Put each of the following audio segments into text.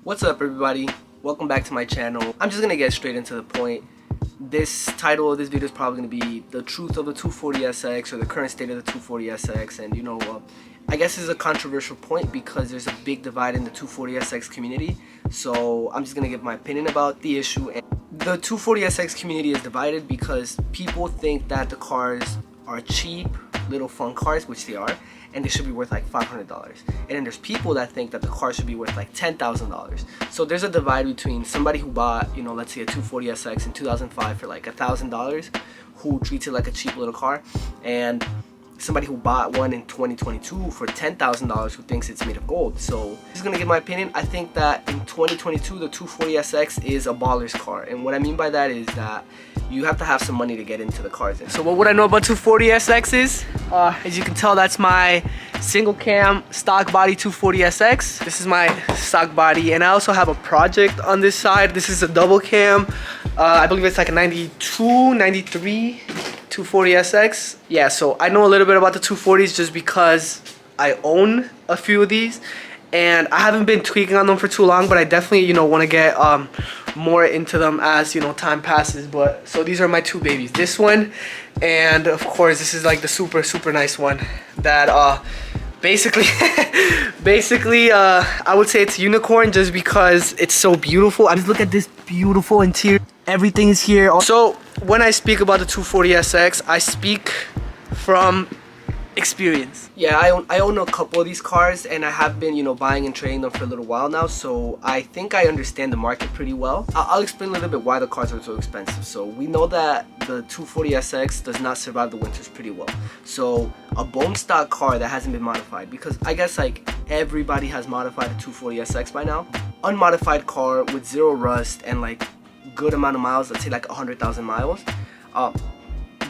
What's up, everybody? Welcome back to my channel. I'm just gonna get straight into the point. This title of this video is probably gonna be the truth of the 240SX, or the current state of the 240SX. And I guess this is a controversial point because there's a big divide in the 240SX community. So I'm just gonna give my opinion about the issue. And the 240SX community is divided because people think that the cars are cheap, little fun cars, which they are, and they should be worth like $500. And then there's people that think that the car should be worth like $10,000. So there's a divide between somebody who bought, let's say a 240SX in 2005 for like $1,000, who treats it like a cheap little car, and somebody who bought one in 2022 for $10,000 who thinks it's made of gold. So I'm just gonna give my opinion. I think that in 2022 the 240SX is a baller's car, and what I mean by that is that you have to have some money to get into the cars. So what would I know about 240SX is, as you can tell, that's my single cam stock body 240SX. This is my stock body, and I also have a project on this side. This is a double cam. I believe it's like a 92, 93 240SX. Yeah, so I know a little bit about the 240s just because I own a few of these, and I haven't been tweaking on them for too long, but I definitely want to get more into them as time passes. But so these are my two babies, this one, and of course this is like the super nice one that basically I would say it's unicorn just because it's so beautiful. I just look at this beautiful interior. Everything is here. So when I speak about the 240SX, I speak from experience. Yeah, I own a couple of these cars, and I have been buying and trading them for a little while now, so I think I understand the market pretty well. I'll explain a little bit why the cars are so expensive. So we know that the 240SX does not survive the winters pretty well. So a bone stock car that hasn't been modified, because I guess like everybody has modified a 240SX by now, unmodified car with zero rust and like good amount of miles, let's say like 100,000 miles,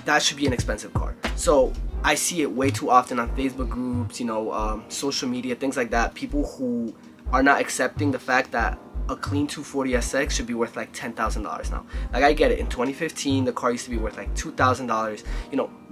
that should be an expensive car. So I see it way too often on Facebook groups, social media, things like that. People who are not accepting the fact that a clean 240SX should be worth like $10,000 now. Like, I get it, in 2015 the car used to be worth like $2,000.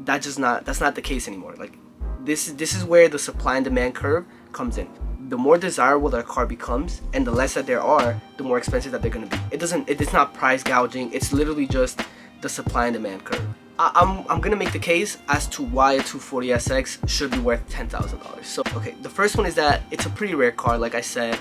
That's not the case anymore. Like, this is where the supply and demand curve comes in. The more desirable that a car becomes, and the less that there are, the more expensive that they're gonna be. It's not price gouging. It's literally just the supply and demand curve. I'm gonna make the case as to why a 240SX should be worth $10,000. So okay, the first one is that it's a pretty rare car. Like I said,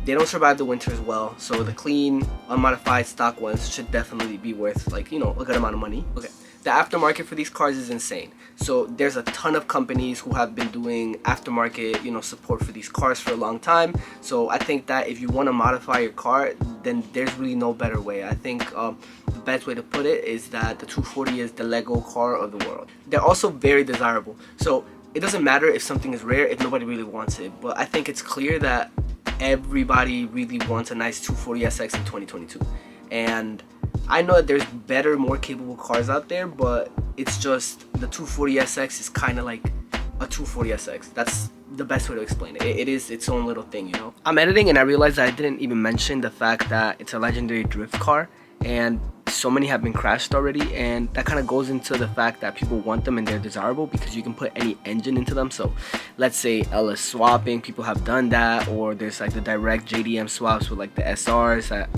they don't survive the winter as well. So the clean, unmodified stock ones should definitely be worth like a good amount of money. Okay. The aftermarket for these cars is insane. So there's a ton of companies who have been doing aftermarket, support for these cars for a long time. So I think that if you want to modify your car, then there's really no better way. I think the best way to put it is that the 240 is the Lego car of the world. They're also very desirable. So it doesn't matter if something is rare if nobody really wants it. But I think it's clear that everybody really wants a nice 240SX in 2022. And I know that there's better, more capable cars out there, but it's just the 240SX is kind of like a 240SX. That's the best way to explain it. It is its own little thing, I'm editing and I realized that I didn't even mention the fact that it's a legendary drift car, and so many have been crashed already, and that kind of goes into the fact that people want them and they're desirable because you can put any engine into them. So let's say LS swapping, people have done that, or there's like the direct JDM swaps with like the SRs that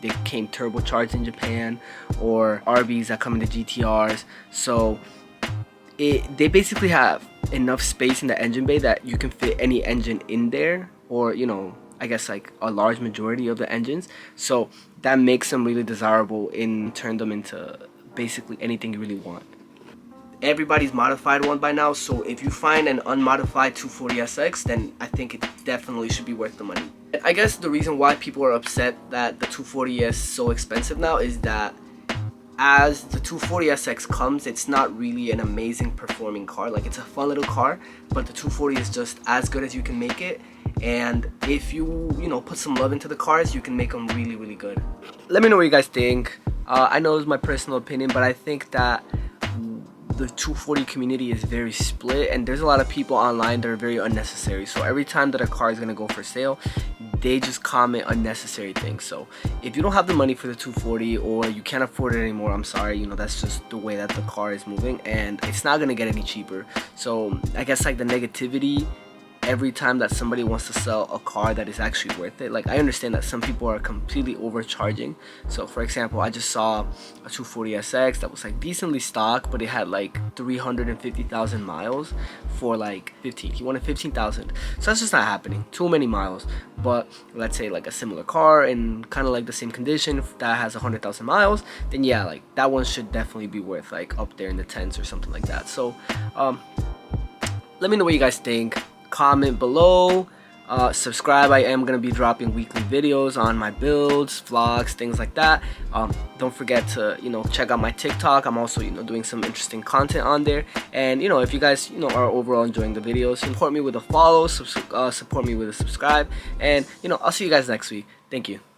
they came turbocharged in Japan, or RBs that come into GTRs. So they basically have enough space in the engine bay that you can fit any engine in there, or I guess like a large majority of the engines. So that makes them really desirable and turn them into basically anything you really want. Everybody's modified one by now, so if you find an unmodified 240SX, then I think it definitely should be worth the money. I guess the reason why people are upset that the 240 is so expensive now is that as the 240SX comes, it's not really an amazing performing car. Like, it's a fun little car, but the 240 is just as good as you can make it. And if you put some love into the cars, you can make them really good. Let me know what you guys think. I know it's my personal opinion, but I think that the 240 community is very split, and there's a lot of people online that are very unnecessary. So every time that a car is gonna go for sale, they just comment unnecessary things. So if you don't have the money for the 240, or you can't afford it anymore, I'm sorry, that's just the way that the car is moving, and it's not gonna get any cheaper. So I guess like the negativity every time that somebody wants to sell a car that is actually worth it. Like, I understand that some people are completely overcharging. So for example, I just saw a 240SX that was like decently stock, but it had like 350,000 miles for like 15. He wanted 15,000. So that's just not happening. Too many miles. But let's say like a similar car in kind of like the same condition that has 100,000 miles, then yeah, like that one should definitely be worth like up there in the tens or something like that. So let me know what you guys think. Comment below. Subscribe. I am gonna be dropping weekly videos on my builds, vlogs, things like that. Don't forget to check out my TikTok. I'm also doing some interesting content on there. And if you guys are overall enjoying the videos, support me with a follow, support me with a subscribe, and I'll see you guys next week. Thank you.